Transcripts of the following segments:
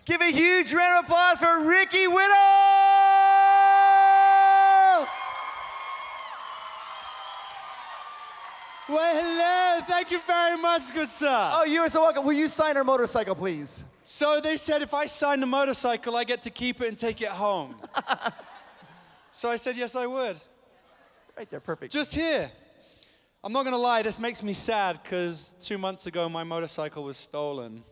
Give a huge round of applause for Ricky Whittle! Well, hello. Thank you very much, good sir. Oh, you are so welcome. Will you sign our motorcycle, please? So they said if I sign the motorcycle, I get to keep it and take it home. So I said, yes, I would. Right there, perfect. Just here. I'm not going to lie, this makes me sad because 2 months ago, my motorcycle was stolen.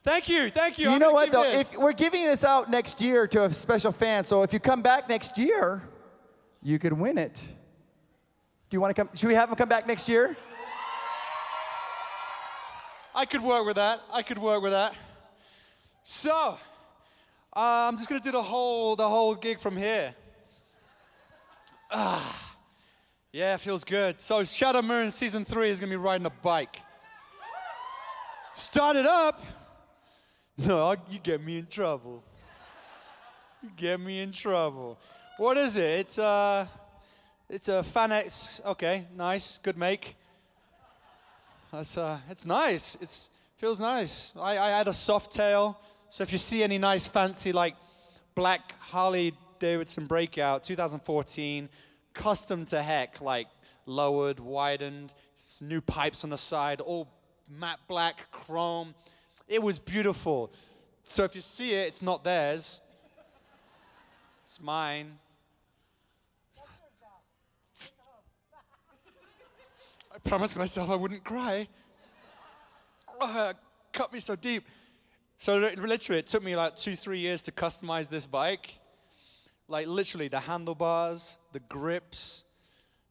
Thank you, thank you. You know what, though? If we're giving this out next year to a special fan, so if you come back next year, you could win it. Do you want to come? Should we have him come back next year? I could work with that. I could work with that. So, I'm just going to do the whole gig from here. Yeah, it feels good. So, Shadow Moon Season 3 is going to be riding a bike. Start it up. No, you get me in trouble. You get me in trouble. What is it? It's a FanX. Okay, nice, good make. That's it's nice. It feels nice. I had a soft tail, so if you see any nice fancy like black Harley Davidson Breakout 2014, custom to heck, like lowered, widened, new pipes on the side, all matte black chrome. It was beautiful. So if you see it, it's not theirs. It's mine. I promised myself I wouldn't cry. Oh, it cut me so deep. So literally, it took me like 2-3 years to customize this bike. Like literally, the handlebars, the grips,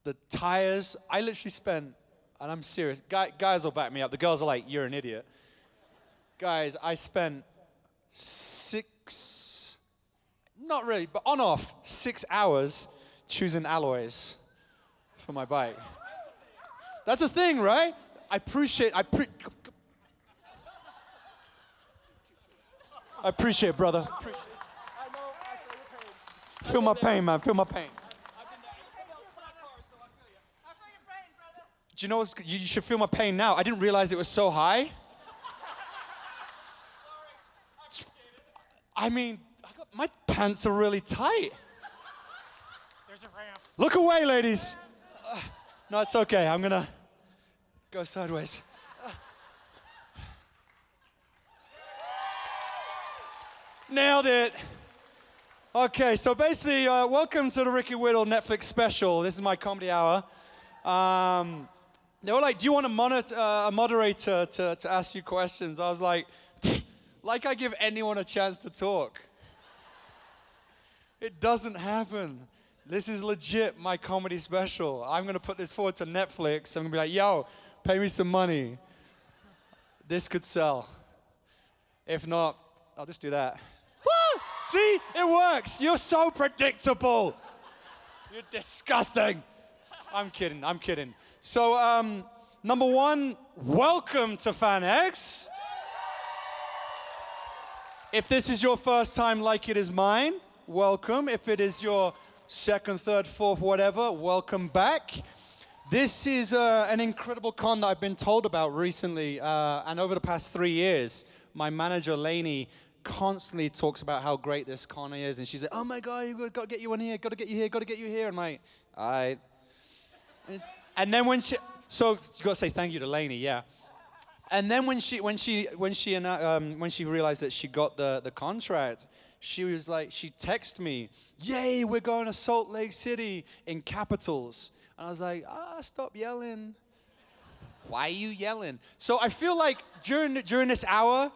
the tires. I literally spent, and I'm serious, guys will back me up. The girls are like, you're an idiot. Guys, I spent 6, not really, but on off, 6 hours choosing alloys for my bike. That's a thing, right? I appreciate, brother. Feel my pain, man, feel my pain. Do you know what? You should feel my pain now. I didn't realize it was so high. I mean, my pants are really tight. There's a ramp. Look away, ladies. No, it's okay. I'm gonna go sideways. Nailed it. Okay, so basically, welcome to the Ricky Whittle Netflix special. This is my comedy hour. They were like, do you want a moderator to ask you questions? I was like I give anyone a chance to talk. It doesn't happen. This is legit my comedy special. I'm gonna put this forward to Netflix. I'm gonna be like, yo, pay me some money. This could sell. If not, I'll just do that. Woo! See, it works. You're so predictable. You're disgusting. I'm kidding. So, number one, welcome to FanX. If this is your first time like it is mine, welcome. If it is your second, third, fourth, whatever, welcome back. This is an incredible con that I've been told about recently, and over the past 3 years, my manager, Lainey, constantly talks about how great this con is, and she's like, oh my God, you've got to get you in here, got to get you here, got to get you here. I'm like, all right. And then so you got to say thank you to Lainey, yeah. And then when she realized that she got the contract, she was like, she texted me, yay, we're going to Salt Lake City in capitals. And I was like, stop yelling. Why are you yelling? So I feel like during this hour,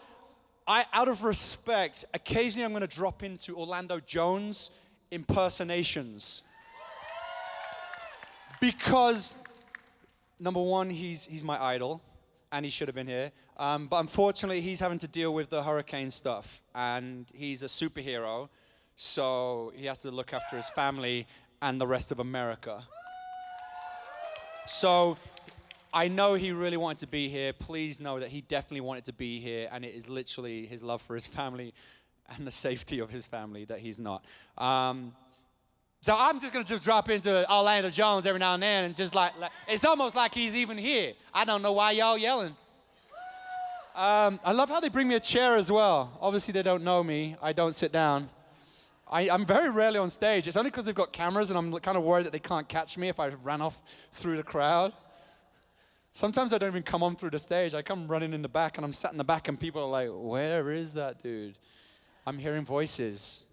out of respect, occasionally I'm going to drop into Orlando Jones impersonations. Because, number one, he's my idol, and he should have been here. But unfortunately, he's having to deal with the hurricane stuff, and he's a superhero, so he has to look after his family and the rest of America. So I know he really wanted to be here. Please know that he definitely wanted to be here, and it is literally his love for his family and the safety of his family that he's not. So I'm just going to drop into Orlando Jones every now and then, and just like, it's almost like he's even here. I don't know why y'all yelling. I love how they bring me a chair as well. Obviously, they don't know me. I don't sit down. I'm very rarely on stage. It's only because they've got cameras, and I'm kind of worried that they can't catch me if I ran off through the crowd. Sometimes I don't even come on through the stage. I come running in the back, and I'm sat in the back, and people are like, where is that dude? I'm hearing voices.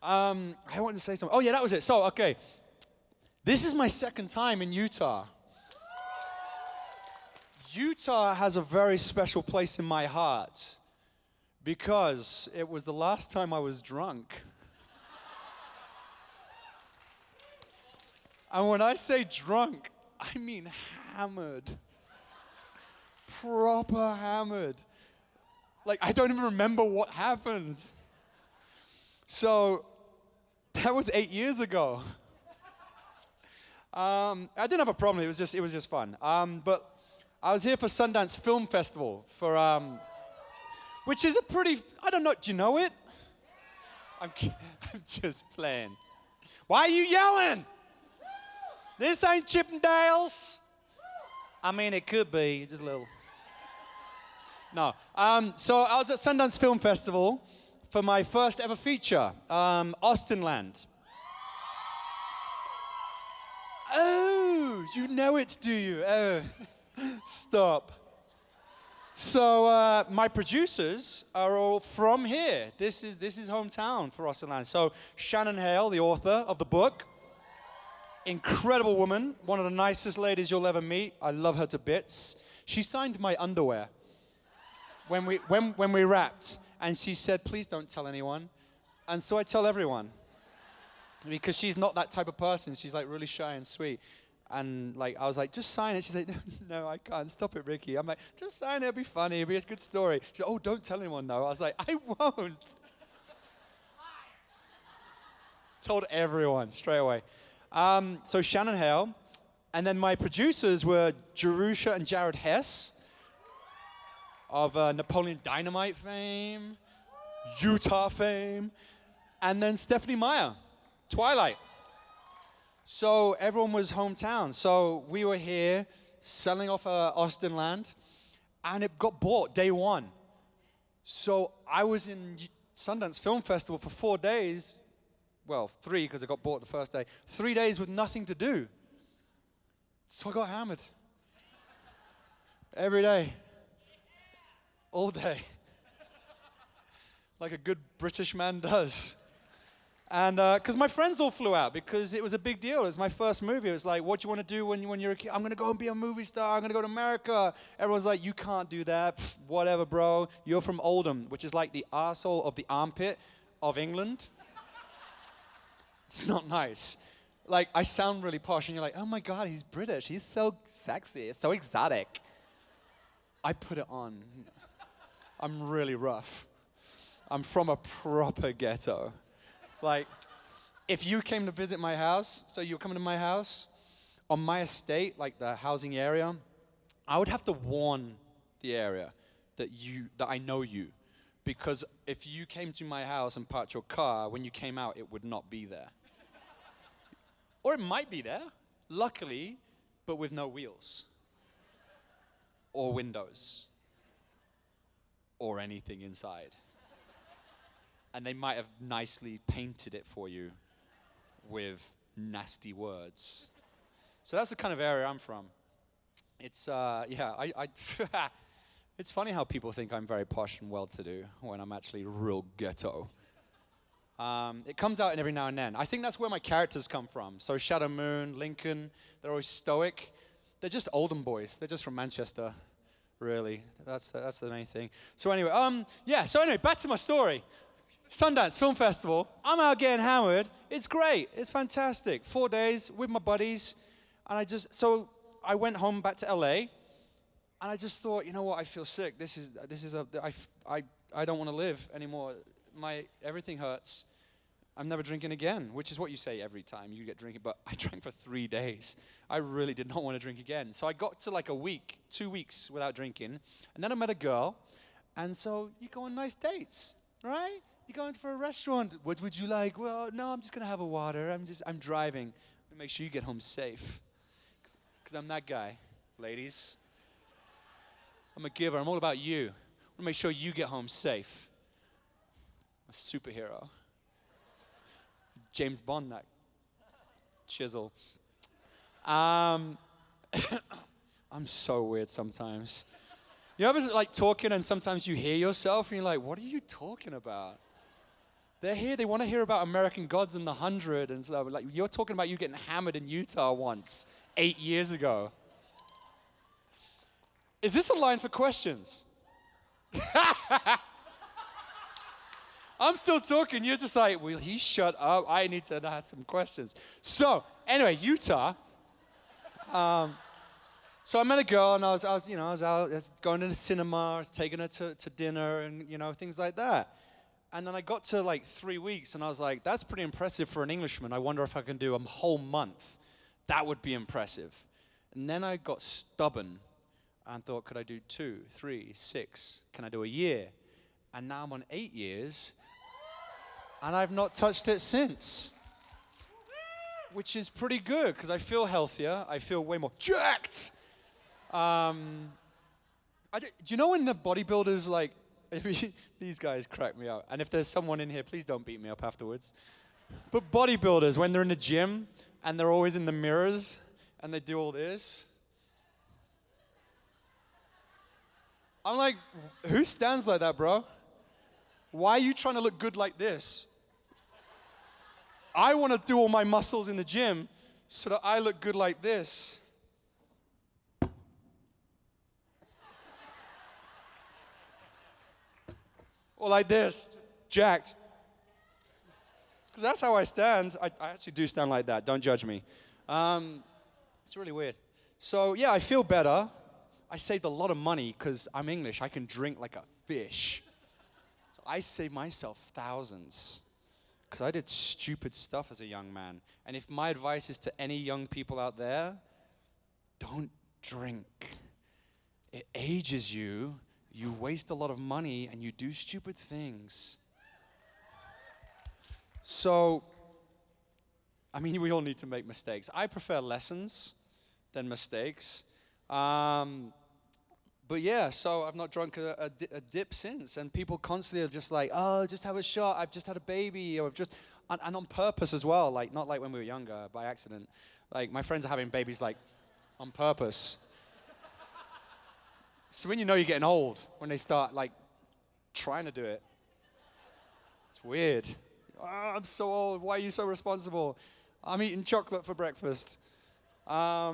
I wanted to say something. Oh, yeah, that was it. So, okay. This is my second time in Utah. Utah has a very special place in my heart because it was the last time I was drunk. And when I say drunk, I mean hammered. Proper hammered. Like, I don't even remember what happened. So, that was 8 years ago. I didn't have a problem. It was just fun. But I was here for Sundance Film Festival which is a pretty, I don't know, do you know it? I'm just playing. Why are you yelling? This ain't Chippendales. I mean, it could be, just a little. No. So I was at Sundance Film Festival for my first ever feature, Austenland. Oh, you know it, do you? Oh, stop. So my producers are all from here. This is hometown for Austenland. So Shannon Hale, the author of the book, incredible woman, one of the nicest ladies you'll ever meet. I love her to bits. She signed my underwear when we wrapped, and she said, "Please don't tell anyone." And so I tell everyone. Because she's not that type of person. She's like really shy and sweet. And like I was like, just sign it. She's like, no, I can't. Stop it, Ricky. I'm like, just sign it. It'll be funny. It'll be a good story. She's like, oh, don't tell anyone though. I was like, I won't. Told everyone straight away. So Shannon Hale. And then my producers were Jerusha and Jared Hess of Napoleon Dynamite fame, Utah fame, and then Stephanie Meyer. Twilight. So everyone was hometown. So we were here selling off Austenland, and it got bought day one. So I was in Sundance Film Festival for 4 days. Well, 3 because it got bought the first day. 3 days with nothing to do. So I got hammered. Every day. All day. Like a good British man does. And because my friends all flew out because it was a big deal. It was my first movie. It was like, what do you want to do when you're a kid? I'm going to go and be a movie star. I'm going to go to America. Everyone's like, you can't do that. Pfft, whatever, bro. You're from Oldham, which is like the arsehole of the armpit of England. It's not nice. Like, I sound really posh, and you're like, oh my God, he's British. He's so sexy. It's so exotic. I put it on. I'm really rough. I'm from a proper ghetto. Like, if you came to visit my house, so you're coming to my house, on my estate, like the housing area, I would have to warn the area that I know you. Because if you came to my house and parked your car, when you came out, it would not be there. Or it might be there, luckily, but with no wheels. Or windows. Or anything inside. And they might have nicely painted it for you with nasty words. So that's the kind of area I'm from. It's, it's funny how people think I'm very posh and well-to-do when I'm actually real ghetto. It comes out every now and then. I think that's where my characters come from. So Shadow Moon, Lincoln, they're always stoic. They're just Oldham boys. They're just from Manchester, really. That's the main thing. So anyway, back to my story. Sundance Film Festival. I'm out getting hammered. It's great. It's fantastic. 4 days with my buddies. And I went home back to LA. And I just thought, you know what? I feel sick. I don't want to live anymore. Everything hurts. I'm never drinking again, which is what you say every time you get drinking. But I drank for 3 days. I really did not want to drink again. So I got to like a week, 2 weeks without drinking. And then I met a girl. And so you go on nice dates, right? You go into for a restaurant. What would you like? Well, no, I'm just going to have a water. I'm driving. Make sure you get home safe. Because I'm that guy, ladies. I'm a giver. I'm all about you. to make sure you get home safe. A superhero. James Bond, that chisel. I'm so weird sometimes. You ever like talking and sometimes you hear yourself and you're like, what are you talking about? They're here, they want to hear about American Gods and the 100 and stuff. Like, you're talking about you getting hammered in Utah once, 8 years ago. Is this a line for questions? I'm still talking, you're just like, will he shut up? I need to ask some questions. So, anyway, Utah. So I met a girl and I was out, I was going to the cinema, I was taking her to dinner and, things like that. And then I got to like 3 weeks and I was like, that's pretty impressive for an Englishman. I wonder if I can do a whole month. That would be impressive. And then I got stubborn and thought, could I do 2, 3, 6? Can I do a year? And now I'm on 8 years and I've not touched it since. Which is pretty good because I feel healthier. I feel way more jacked. Do you know when the bodybuilders, like, these guys crack me up. And if there's someone in here, please don't beat me up afterwards. But bodybuilders, when they're in the gym and they're always in the mirrors and they do all this. I'm like, who stands like that, bro? Why are you trying to look good like this? I want to do all my muscles in the gym so that I look good like this. Or like this, just jacked. Because that's how I stand. I actually do stand like that. Don't judge me. It's really weird. So yeah, I feel better. I saved a lot of money because I'm English. I can drink like a fish. So I saved myself thousands because I did stupid stuff as a young man. And if my advice is to any young people out there, don't drink. It ages you. You waste a lot of money and you do stupid things. So, I mean, we all need to make mistakes. I prefer lessons than mistakes. But yeah, so I've not drunk a dip since. And people constantly are just like, oh, just have a shot. I've just had a baby. Or I've just, and on purpose as well. Like, not like when we were younger, by accident. Like, my friends are having babies, like, on purpose. So when you know you're getting old, when they start like trying to do it, it's weird. Oh, I'm so old. Why are you so responsible? I'm eating chocolate for breakfast. But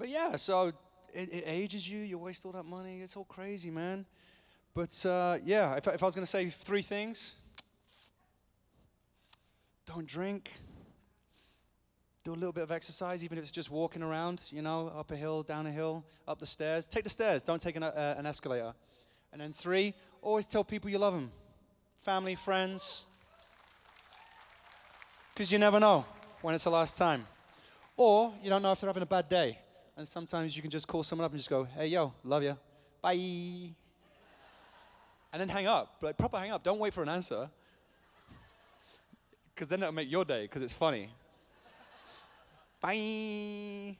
yeah, so it ages you. You waste all that money. It's all crazy, man. But yeah, if I was going to say 3 things, don't drink. Do a little bit of exercise, even if it's just walking around, up a hill, down a hill, up the stairs. Take the stairs, don't take an escalator. And then 3, always tell people you love them. Family, friends. Because you never know when it's the last time. Or you don't know if they're having a bad day. And sometimes you can just call someone up and just go, hey, yo, love you. Bye. And then hang up, like proper hang up. Don't wait for an answer. Because then that'll make your day, because it's funny. Bye.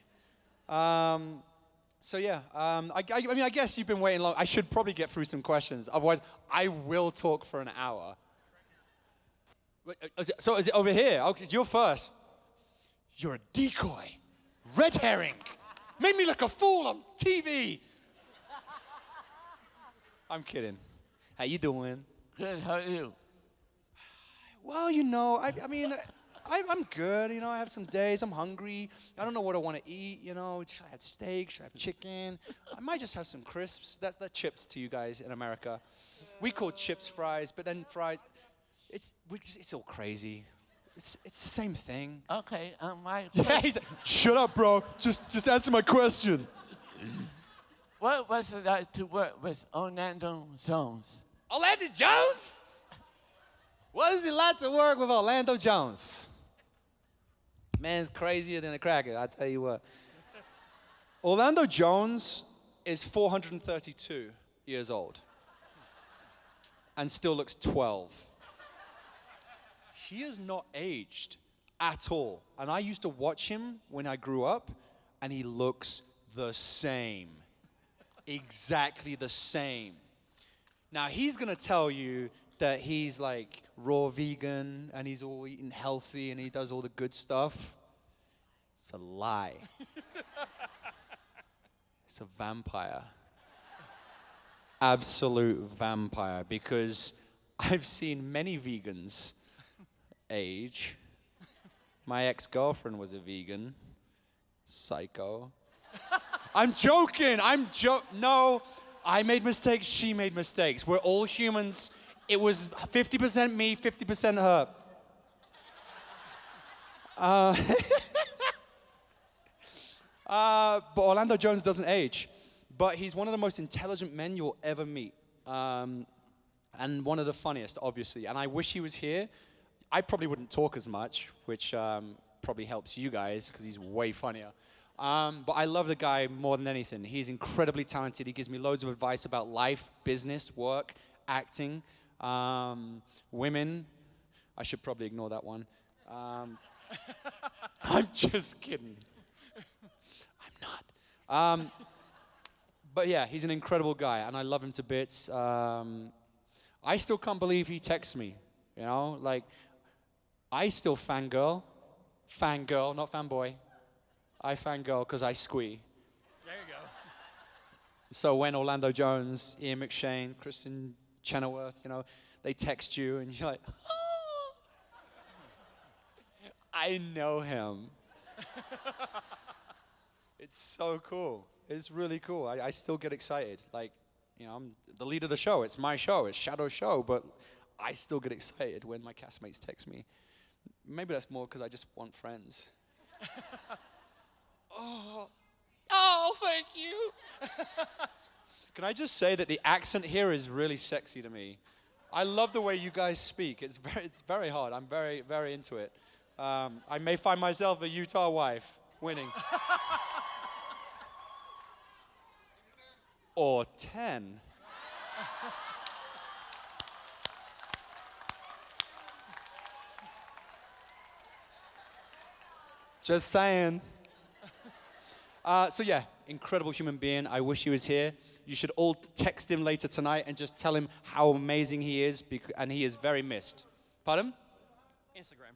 So yeah, I mean, I guess you've been waiting long. I should probably get through some questions. Otherwise, I will talk for an hour. So is it over here? Okay, you're first. You're a decoy. Red herring. Made me look a fool on TV. I'm kidding. How you doing? Good, how are you? Well, I mean... I'm good, I have some days, I'm hungry, I don't know what I want to eat, should I have steak, should I have chicken? I might just have some crisps. That's the chips to you guys in America. We call chips fries, but then fries, it's all crazy. It's the same thing. Okay, my Yeah, he's like, shut up, bro, just answer my question. what was it like to work with Orlando Jones? Orlando Jones? What is it like to work with Orlando Jones? Man's crazier than a cracker, I tell you what. Orlando Jones is 432 years old and still looks 12. He has not aged at all. And I used to watch him when I grew up, and he looks the same. Exactly the same. Now, he's going to tell you that he's like raw vegan and he's all eating healthy and he does all the good stuff. It's a lie. It's a vampire. Absolute vampire, because I've seen many vegans age. My ex-girlfriend was a vegan. Psycho. I'm joking. No, I made mistakes. She made mistakes. We're all humans. It was 50% me, 50% her. But Orlando Jones doesn't age. But he's one of the most intelligent men you'll ever meet. And one of the funniest, obviously. And I wish he was here. I probably wouldn't talk as much, which probably helps you guys, because he's way funnier. But I love the guy more than anything. He's incredibly talented. He gives me loads of advice about life, business, work, acting, women. I should probably ignore that one. I'm just kidding. I'm not. But yeah, he's an incredible guy, and I love him to bits. I still can't believe he texts me, you know? Like, I still fangirl. Fangirl, not fanboy. I fangirl because I squee. There you go. So when Orlando Jones, Ian McShane, Kristen Chenoweth, you know, they text you, and you're like, oh, I know him. It's so cool. It's really cool. I still get excited. Like, you know, I'm the lead of the show. It's my show. It's Shadow's show. But I still get excited when my castmates text me. Maybe that's more because I just want friends. Oh, thank you. Can I just say that the accent here is really sexy to me? I love the way you guys speak. It's very hard. I'm very, very into it. I may find myself a Utah wife winning. Or 10. Just saying. So yeah, incredible human being. I wish he was here. You should all text him later tonight and just tell him how amazing he is, and he is very missed. Pardon? Instagram.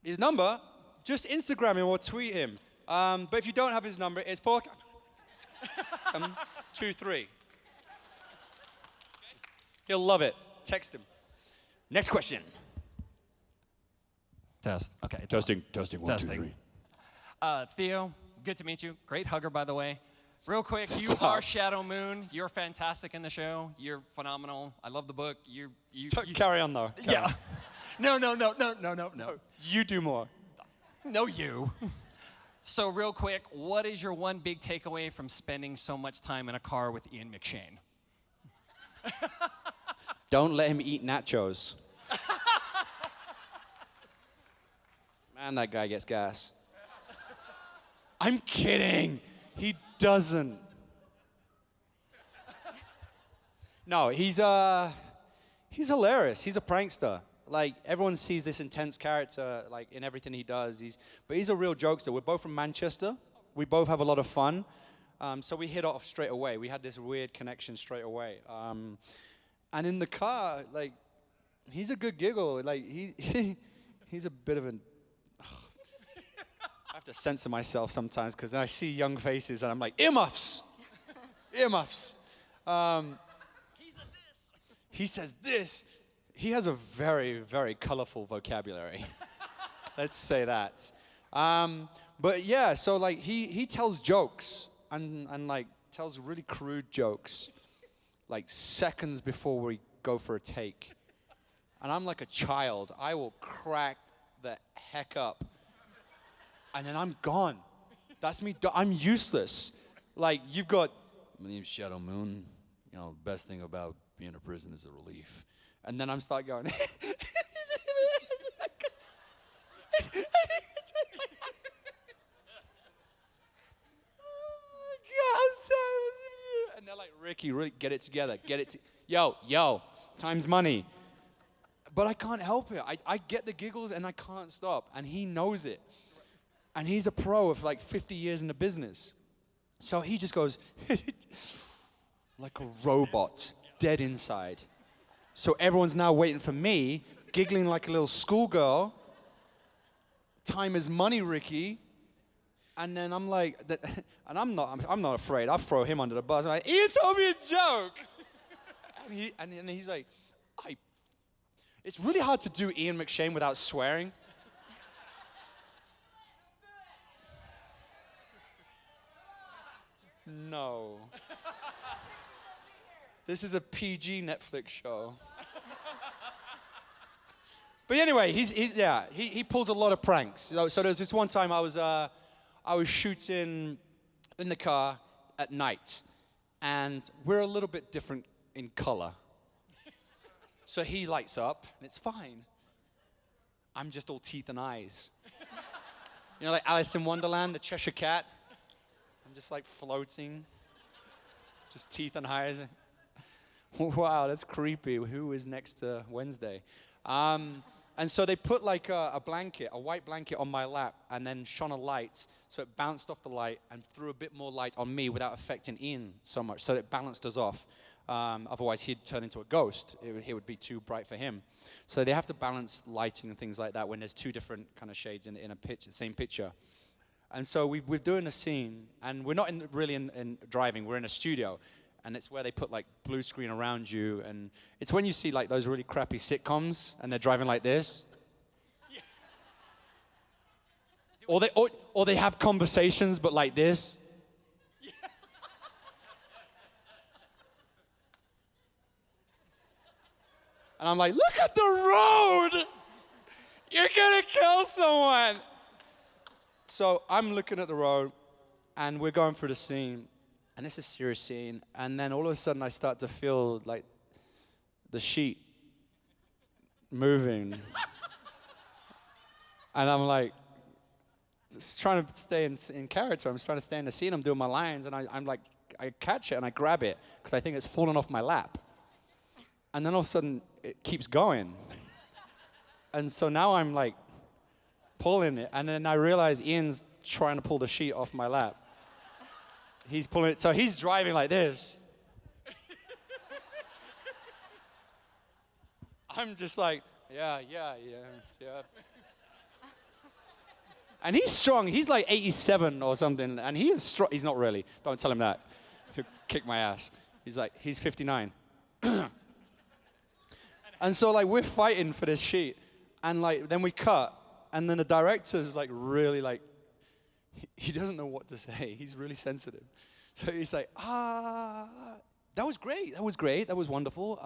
His number? Just Instagram him or tweet him. But if you don't have his number, it's Paul. 23. He'll love it. Text him. Next question. Test. Okay. Testing. 1, 2, 3. Theo, good to meet you. Great hugger, by the way. Real quick, you are Shadow Moon. You're fantastic in the show. You're phenomenal. I love the book. You carry on, though. Carry on. No. You do more. No, you. So real quick, what is your one big takeaway from spending so much time in a car with Ian McShane? Don't let him eat nachos. Man, that guy gets gas. I'm kidding. He doesn't. No, he's hilarious. He's a prankster. Like, everyone sees this intense character, like, in everything he does. But he's a real jokester. We're both from Manchester. We both have a lot of fun. So we hit off straight away. We had this weird connection straight away. And in the car, like, he's a good giggle. Like, he's a bit of an... I have to censor myself sometimes because I see young faces and I'm like, earmuffs! Earmuffs! He says this. He has a very, very colorful vocabulary. Let's say that. But yeah, so like he tells jokes and like tells really crude jokes like seconds before we go for a take. And I'm like a child. I will crack the heck up. And then I'm gone. That's me. I'm useless. Like, you've got, my name's Shadow Moon. You know, the best thing about being in prison is a relief. And then I'm start going. And they're like, Ricky, get it together. Yo, time's money. But I can't help it. I get the giggles and I can't stop. And he knows it. And he's a pro of like 50 years in the business. So he just goes like a robot. dead inside. So everyone's now waiting for me, giggling like a little schoolgirl. Time is money, Ricky. And then I'm like, and I'm not afraid. I'll throw him under the bus. I'm like, Ian told me a joke. and he's like, it's really hard to do Ian McShane without swearing. No. This is a PG Netflix show. But anyway, he pulls a lot of pranks. So there's this one time I was shooting in the car at night, and we're a little bit different in color. So he lights up, and it's fine. I'm just all teeth and eyes. You know, like Alice in Wonderland, the Cheshire Cat. I'm just like floating, just teeth and eyes. Wow, that's creepy. Who is next to Wednesday? And so they put like a blanket, a white blanket on my lap, and then shone a light, so it bounced off the light and threw a bit more light on me without affecting Ian so much, so it balanced us off. Otherwise, he'd turn into a ghost. It would be too bright for him. So they have to balance lighting and things like that when there's two different kind of shades in a picture, the same picture. And so we're doing a scene, and we're not really in driving. We're in a studio, and it's where they put like blue screen around you, and it's when you see like those really crappy sitcoms, and they're driving like this. Yeah. Or they have conversations, but like this. Yeah. And I'm like, look at the road! You're gonna kill someone! So I'm looking at the road, and we're going through the scene, and it's a serious scene, and then all of a sudden I start to feel like the sheet moving. And I'm like, just trying to stay in character. I'm just trying to stay in the scene. I'm doing my lines, and I'm like, I catch it and I grab it, because I think it's fallen off my lap. And then all of a sudden, it keeps going. And so now I'm like, pulling it, and then I realize Ian's trying to pull the sheet off my lap. He's pulling it, so he's driving like this. I'm just like, yeah. And he's strong. He's like 87 or something, and he is strong. He's not really. Don't tell him that. He'll kick my ass. He's 59. And so like we're fighting for this sheet, and like then we cut. And then the director's like really like, he doesn't know what to say. He's really sensitive. So he's like, that was great. That was wonderful.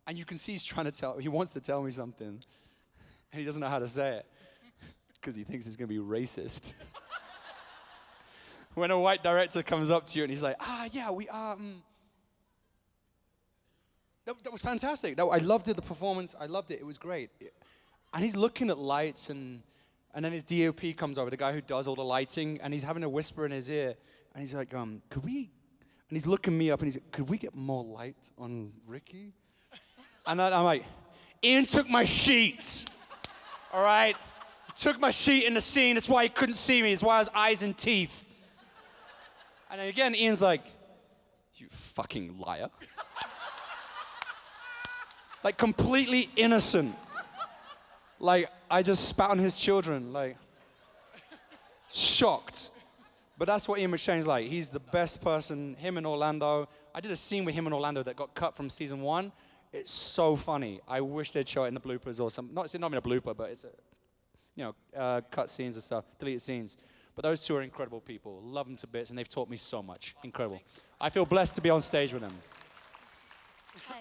And you can see he's trying to he wants to tell me something. And he doesn't know how to say it because he thinks it's going to be racist. When a white director comes up to you and he's like, that was fantastic. I loved it, the performance. I loved it. It was great. And he's looking at lights, and then his DOP comes over, the guy who does all the lighting, and he's having a whisper in his ear, and he's like, could we, and he's looking me up, and he's like, could we get more light on Ricky? And I'm like, Ian took my sheets, all right? He took my sheet in the scene, that's why he couldn't see me, that's why I was eyes and teeth. And then again, Ian's like, you fucking liar. Like completely innocent. Like, I just spat on his children, like, shocked. But that's what Ian McShane's like. He's the best person, him and Orlando. I did a scene with him and Orlando that got cut from season 1. It's so funny. I wish they'd show it in the bloopers or something. Not in a blooper, but it's, cut scenes and stuff, deleted scenes. But those two are incredible people. Love them to bits, and they've taught me so much. Incredible. I feel blessed to be on stage with them. Hi.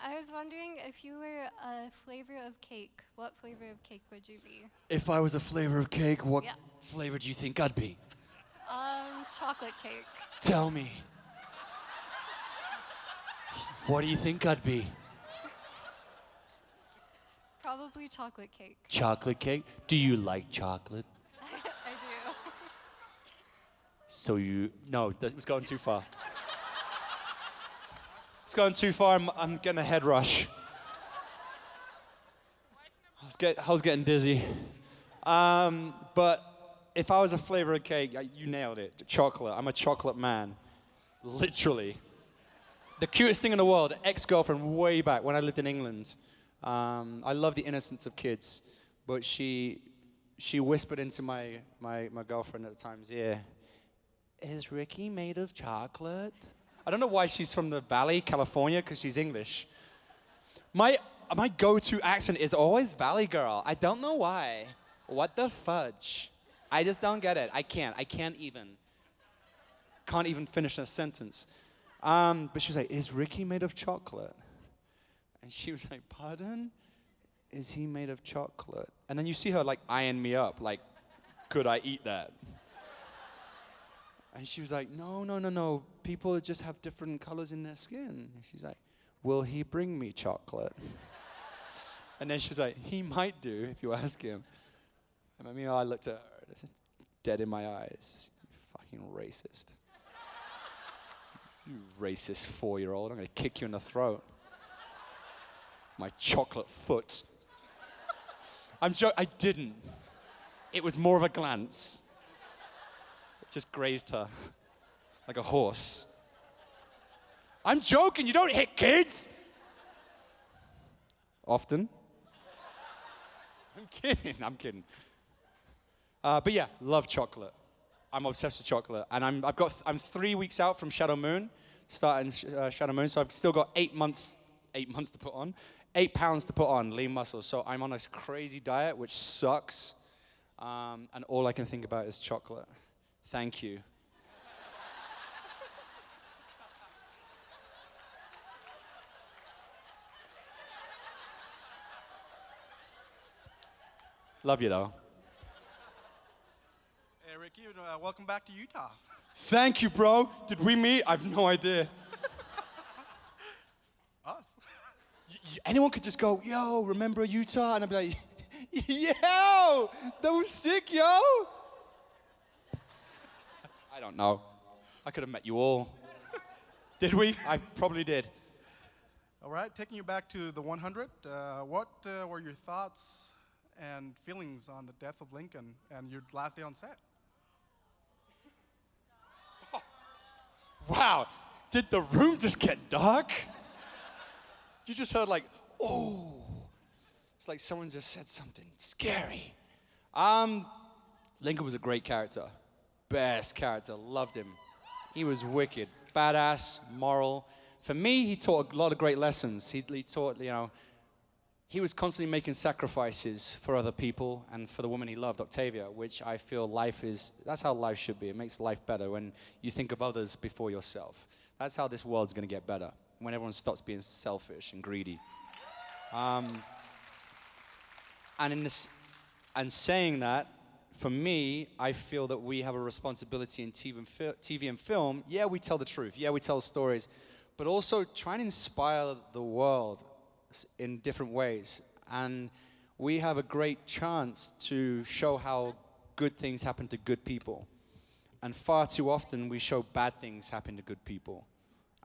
I was wondering if you were a flavor of cake, what flavor of cake would you be? If I was a flavor of cake, what flavor do you think I'd be? Chocolate cake. Tell me. What do you think I'd be? Probably chocolate cake. Chocolate cake? Do you like chocolate? I do. So no, it was going too far. It's going too far. I'm getting a head rush. I was getting dizzy. But if I was a flavor of cake, you nailed it. Chocolate. I'm a chocolate man. Literally. The cutest thing in the world, ex-girlfriend way back when I lived in England. I love the innocence of kids, but she whispered into my girlfriend at the time's ear, "Is Ricky made of chocolate?" I don't know why she's from the Valley, California, because she's English. My go-to accent is always Valley girl. I don't know why. What the fudge? I just don't get it. I can't even finish a sentence. But she was like, "Is Ricky made of chocolate?" And she was like, "Pardon? Is he made of chocolate?" And then you see her like eyeing me up, like, could I eat that? And she was like, no. People just have different colors in their skin. And she's like, "Will he bring me chocolate?" And then she's like, "He might do if you ask him." And I mean, I looked at her, just dead in my eyes. "You fucking racist. You racist 4-year-old. I'm gonna kick you in the throat. My chocolate foot." I didn't. It was more of a glance. It just grazed her like a horse. I'm joking, you don't hit kids. Often. I'm kidding. But yeah, love chocolate. I'm obsessed with chocolate, and I'm 3 weeks out from Shadow Moon, starting Shadow Moon, so I've still got 8 months to put on, 8 pounds to put on, lean muscle. So I'm on a crazy diet, which sucks, and all I can think about is chocolate. Thank you. Love you though. Hey, Ricky, welcome back to Utah. Thank you, bro. Did we meet? I have no idea. Us? Anyone could just go, "Yo, remember Utah?" And I'd be like, "Yo, that was sick, yo." I don't know. I could have met you all. Did we? I probably did. All right, taking you back to the 100, what were your thoughts and feelings on the death of Lincoln and your last day on set? Wow, did the room just get dark? You just heard like, "Oh." It's like someone just said something scary. Lincoln was a great character. Best character, loved him. He was wicked, badass, moral. For me, he taught a lot of great lessons. He taught, he was constantly making sacrifices for other people and for the woman he loved, Octavia, which I feel that's how life should be. It makes life better when you think of others before yourself. That's how this world's gonna get better, when everyone stops being selfish and greedy. And saying that, for me, I feel that we have a responsibility in TV and film. Yeah, we tell the truth. Yeah, we tell stories, but also try and inspire the world in different ways. And we have a great chance to show how good things happen to good people. And far too often, we show bad things happen to good people.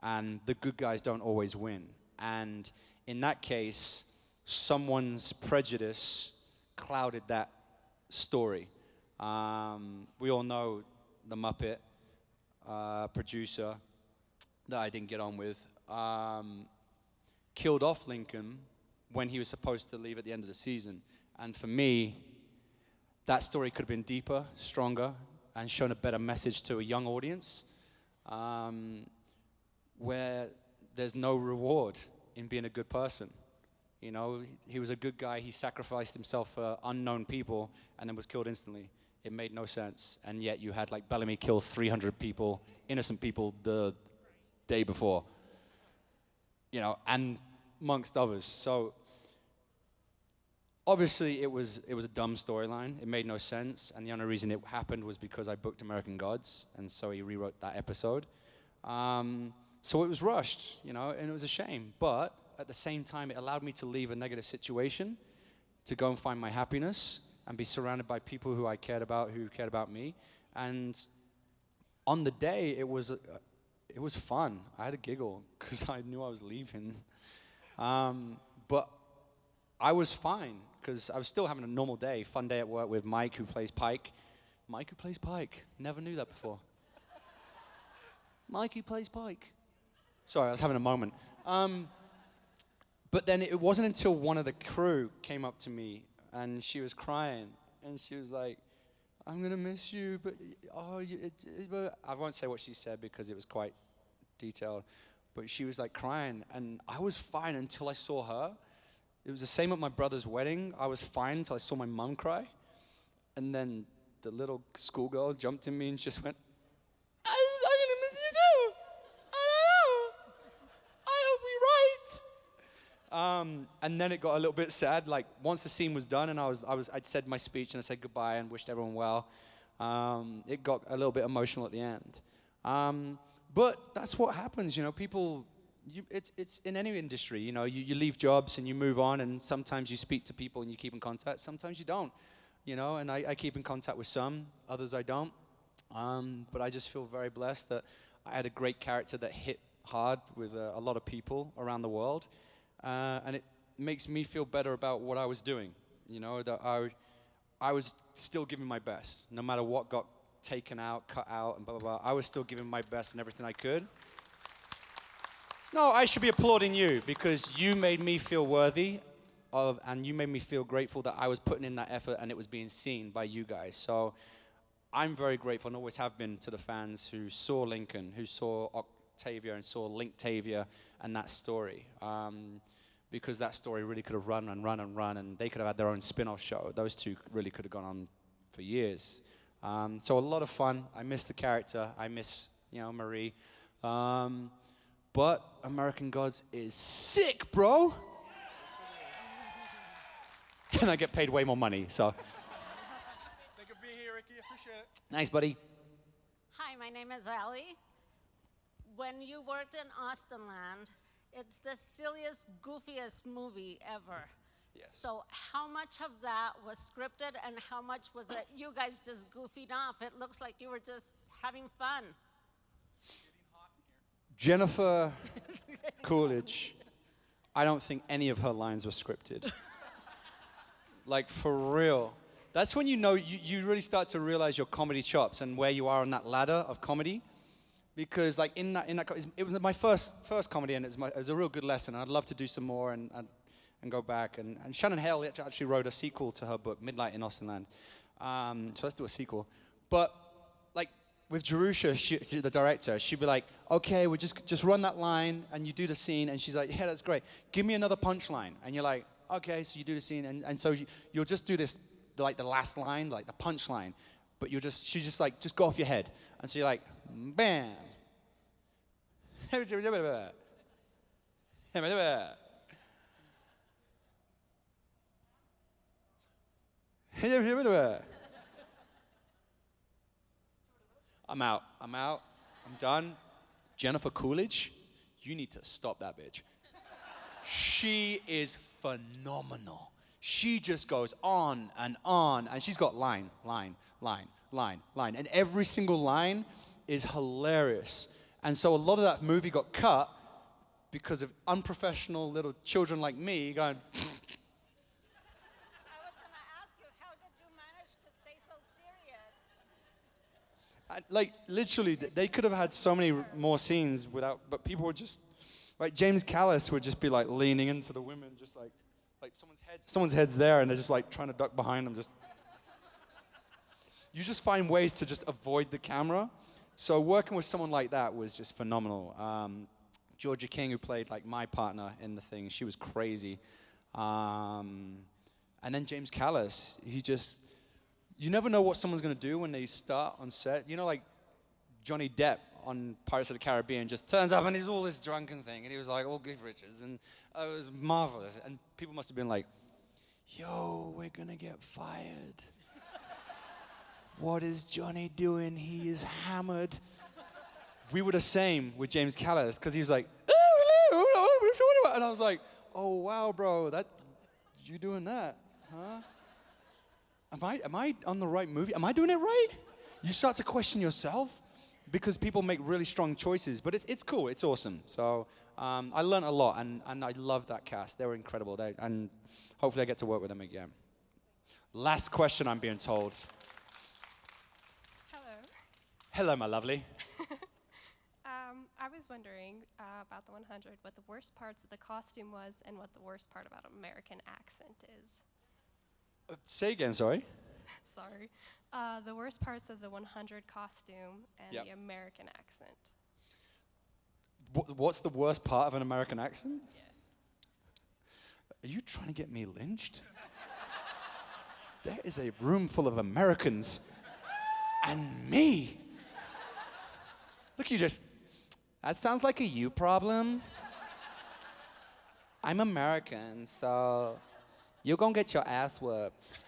And the good guys don't always win. And in that case, someone's prejudice clouded that story. We all know the Muppet producer that I didn't get on with killed off Lincoln when he was supposed to leave at the end of the season. And for me, that story could have been deeper, stronger, and shown a better message to a young audience, where there's no reward in being a good person. You know, he was a good guy. He sacrificed himself for unknown people and then was killed instantly. It made no sense. And yet you had like Bellamy kill 300 people, innocent people, the day before. You know, and amongst others. So obviously it was a dumb storyline. It made no sense. And the only reason it happened was because I booked American Gods. And so he rewrote that episode. So it was rushed, you know, and it was a shame. But at the same time, it allowed me to leave a negative situation, to go and find my happiness, and be surrounded by people who I cared about, who cared about me. And on the day, it was fun. I had a giggle because I knew I was leaving. But I was fine because I was still having a normal day, fun day at work with Mike, who plays Pike. Mike, who plays Pike. Never knew that before. Mike, who plays Pike. Sorry, I was having a moment. But then it wasn't until one of the crew came up to me and she was crying and she was like, I'm gonna miss you, but but I won't say what she said because it was quite detailed. But she was like crying, and I was fine until I saw her. It was the same at my brother's wedding. I was fine until I saw my mum cry, and then the little schoolgirl jumped in me and just went, I'm gonna miss you too. I know. I hope you're right. And then it got a little bit sad. Like once the scene was done and I'd said my speech and I said goodbye and wished everyone well. It got a little bit emotional at the end. But that's what happens, you know. People, it's in any industry, you know. You leave jobs and you move on, and sometimes you speak to people and you keep in contact. Sometimes you don't, you know. And I keep in contact with some, others I don't. But I just feel very blessed that I had a great character that hit hard with a lot of people around the world. And it makes me feel better about what I was doing. You know, that I was still giving my best, no matter what got taken out, cut out, and blah, blah, blah. I was still giving my best and everything I could. No, I should be applauding you because you made me feel worthy of, and you made me feel grateful that I was putting in that effort and it was being seen by you guys. So I'm very grateful and always have been to the fans who saw Lincoln, who saw Octavia and saw Linktavia and that story. Because that story really could have run and run and run, and they could have had their own spin-off show. Those two really could have gone on for years. So a lot of fun. I miss the character. I miss, you know, Marie. But American Gods is sick, bro. And I get paid way more money, so. Thank you for being here, Ricky. Appreciate it. Thanks, buddy. Hi, my name is Allie. When you worked in Austenland, it's the silliest, goofiest movie ever. Yes. So how much of that was scripted and how much was it you guys just goofing off? It looks like you were just having fun. Jennifer Coolidge, I don't think any of her lines were scripted. Like, for real. That's when you know, you really start to realize your comedy chops and where you are on that ladder of comedy. Because like in that it was my first comedy, and it was a real good lesson. And I'd love to do some more and go back. And Shannon Hale actually wrote a sequel to her book, Midnight in Austenland. So let's do a sequel. But like with Jerusha, she, the director, she'd be like, okay, we just run that line and you do the scene. And she's like, yeah, that's great. Give me another punchline. And you're like, okay, so you do the scene. And so you'll just do this, like the last line, like the punchline. But she's just like, just go off your head. And so you're like, bam. I'm out. I'm done. Jennifer Coolidge, you need to stop that bitch. She is phenomenal. She just goes on, and she's got line. And every single line is hilarious. And so a lot of that movie got cut because of unprofessional little children like me going, I was going to ask you, how did you manage to stay so serious? like literally, they could have had so many more scenes without, but people were just, like James Callis would just be like leaning into the women, just like someone's head's there and they're just like trying to duck behind them. You just find ways to just avoid the camera. So working with someone like that was just phenomenal. Georgia King, who played like my partner in the thing, she was crazy. And then James Callis, you never know what someone's gonna do when they start on set. You know, like Johnny Depp on Pirates of the Caribbean just turns up and he's all this drunken thing, and he was like, all Cliff Richards, and it was marvelous. And people must have been like, yo, we're gonna get fired. What is Johnny doing? He is hammered. We were the same with James Callis, because he was like, and I was like, oh wow, bro, you doing that, huh? Am I on the right movie? Am I doing it right? You start to question yourself because people make really strong choices, but it's cool, it's awesome. So I learned a lot, and I love that cast. They were incredible, and hopefully I get to work with them again. Last question, I'm being told. Hello. Hello, my lovely. I was was wondering about the 100, what the worst parts of the costume was and what the worst part about American accent is. Say again, sorry. Sorry. The worst parts of the 100 costume and Yep. the American accent. What's the worst part of an American accent? Yeah. Are you trying to get me lynched? There is a room full of Americans and me. Look, you just, that sounds like a you problem. I'm American, so you're gonna get your ass whooped.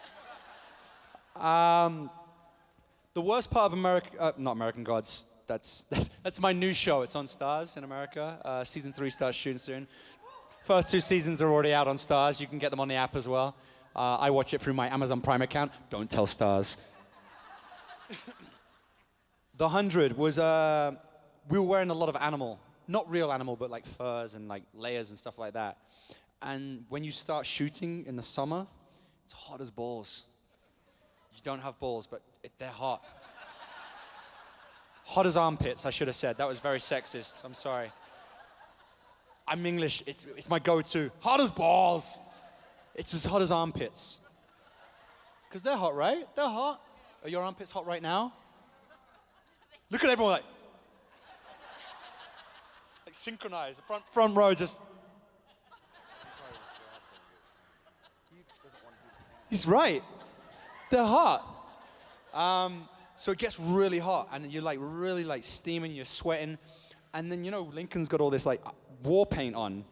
The worst part of not American Gods, that's my new show. It's on Stars in America. Season 3 starts shooting soon. First 2 seasons are already out on Stars. You can get them on the app as well. I watch it through my Amazon Prime account. Don't tell Stars. The 100 was, we were wearing a lot of animal. Not real animal, but like furs and like layers and stuff like that. And when you start shooting in the summer, it's hot as balls. You don't have balls, but they're hot. Hot as armpits, I should have said. That was very sexist. I'm sorry. I'm English. It's my go-to. Hot as balls. It's as hot as armpits. Because they're hot, right? They're hot. Are your armpits hot right now? Look at everyone like synchronized. The front row just. He's right. They're hot. So it gets really hot, and you're like really like steaming, you're sweating, and then Lincoln's got all this like war paint on.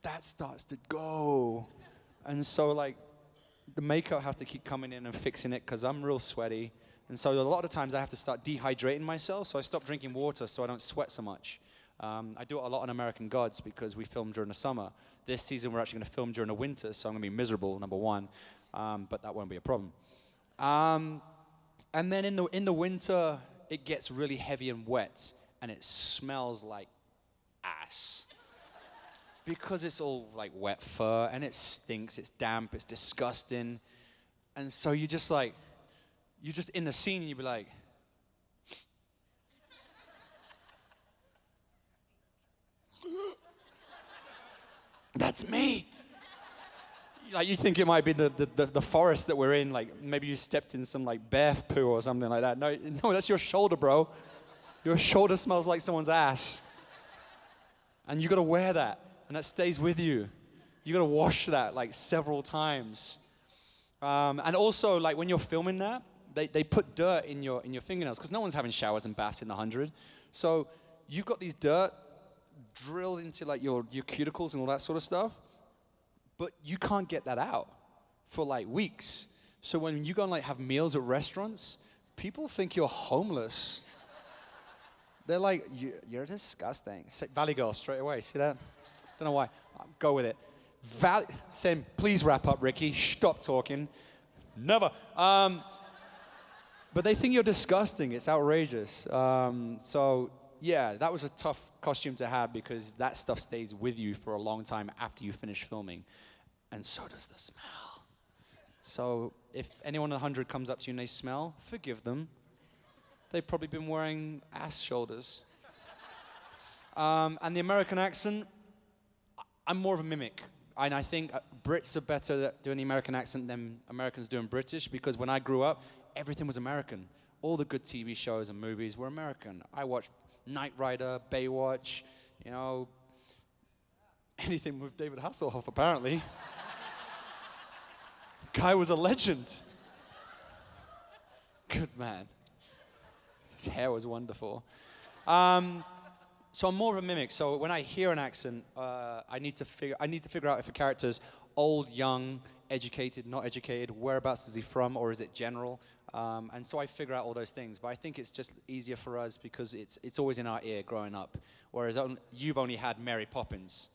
That starts to go, and so like the makeup have to keep coming in and fixing it because I'm real sweaty, and so a lot of times I have to start dehydrating myself. So I stop drinking water so I don't sweat so much. I do it a lot on American Gods because we film during the summer. This season we're actually going to film during the winter, so I'm going to be miserable, number one, but that won't be a problem. And then in the winter, it gets really heavy and wet, and it smells like ass. Because it's all like wet fur, and it stinks, it's damp, it's disgusting. And so you're just in the scene, and you'd be like, that's me. Like you think it might be the forest that we're in, like maybe you stepped in some like bear poo or something like that. No, that's your shoulder, bro. Your shoulder smells like someone's ass. And you gotta wear that, and that stays with you. You gotta wash that like several times. And also like when you're filming that, they put dirt in your fingernails, because no one's having showers and baths in the 100. So you've got these dirt drilled into like your cuticles and all that sort of stuff. But you can't get that out for like weeks. So when you go and like have meals at restaurants, people think you're homeless. They're like, you're disgusting. Valley Girl straight away, see that? Don't know why. Go with it. Sam, please wrap up, Ricky. Stop talking. Never. But they think you're disgusting. It's outrageous. So yeah, that was a tough costume to have because that stuff stays with you for a long time after you finish filming. And so does the smell. So if anyone in the 100 comes up to you and they smell, forgive them. They've probably been wearing ass shoulders. And the American accent, I'm more of a mimic. And I think Brits are better at doing the American accent than Americans doing British, because when I grew up, everything was American. All the good TV shows and movies were American. I watched Knight Rider, Baywatch, anything with David Hasselhoff, apparently. Guy was a legend. Good man. His hair was wonderful. So I'm more of a mimic. So when I hear an accent, I need to figure out if a character's old, young, educated, not educated, whereabouts is he from, or is it general? And so I figure out all those things. But I think it's just easier for us because it's always in our ear growing up. Whereas you've only had Mary Poppins,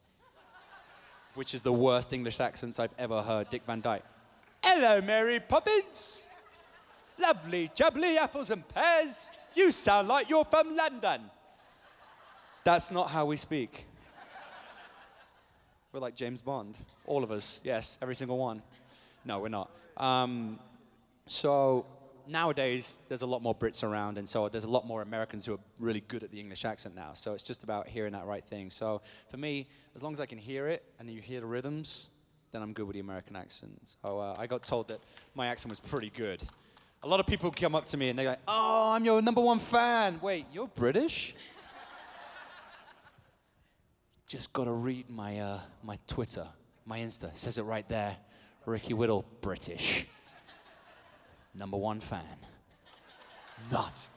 which is the worst English accents I've ever heard. Dick Van Dyke. Hello, Mary Poppins. Lovely, jubbly apples and pears. You sound like you're from London. That's not how we speak. We're like James Bond. All of us, yes, every single one. No, we're not. So nowadays, there's a lot more Brits around, and so there's a lot more Americans who are really good at the English accent now. So it's just about hearing that right thing. So for me, as long as I can hear it and you hear the rhythms, then I'm good with the American accent. So I got told that my accent was pretty good. A lot of people come up to me and they're like, "Oh, I'm your #1 fan." Wait, you're British? Just gotta read my my Twitter, my Insta. It says it right there. Ricky Whittle, British. #1 fan. Nuts.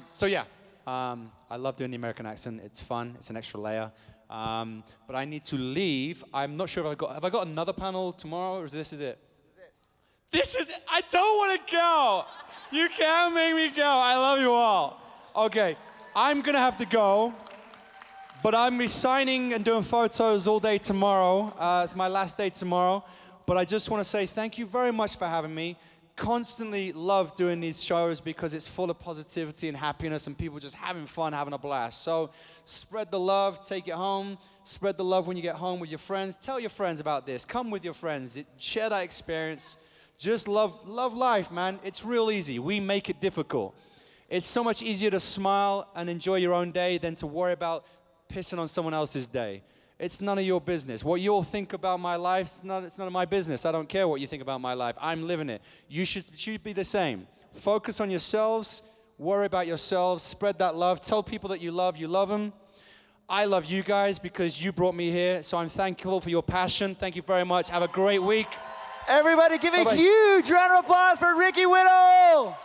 So yeah, I love doing the American accent. It's fun. It's an extra layer. But I need to leave. I'm not sure if have I got another panel tomorrow, or this is it? This is it. I don't want to go. You can't make me go. I love you all. Okay, I'm gonna have to go. But I'm be signing and doing photos all day tomorrow. It's my last day tomorrow. But I just want to say thank you very much for having me. Constantly love doing these shows because it's full of positivity and happiness and people just having fun, having a blast. So spread the love, take it home. Spread the love when you get home with your friends. Tell your friends about this. Come with your friends. Share that experience. Just love life, man. It's real easy. We make it difficult. It's so much easier to smile and enjoy your own day than to worry about pissing on someone else's day. It's none of your business. What you'll think about my life, it's none of my business. I don't care what you think about my life. I'm living it. You should be the same. Focus on yourselves. Worry about yourselves. Spread that love. Tell people that you love them. I love you guys because you brought me here, so I'm thankful for your passion. Thank you very much. Have a great week. Everybody give a Bye-bye. huge round of applause for Ricky Whittle.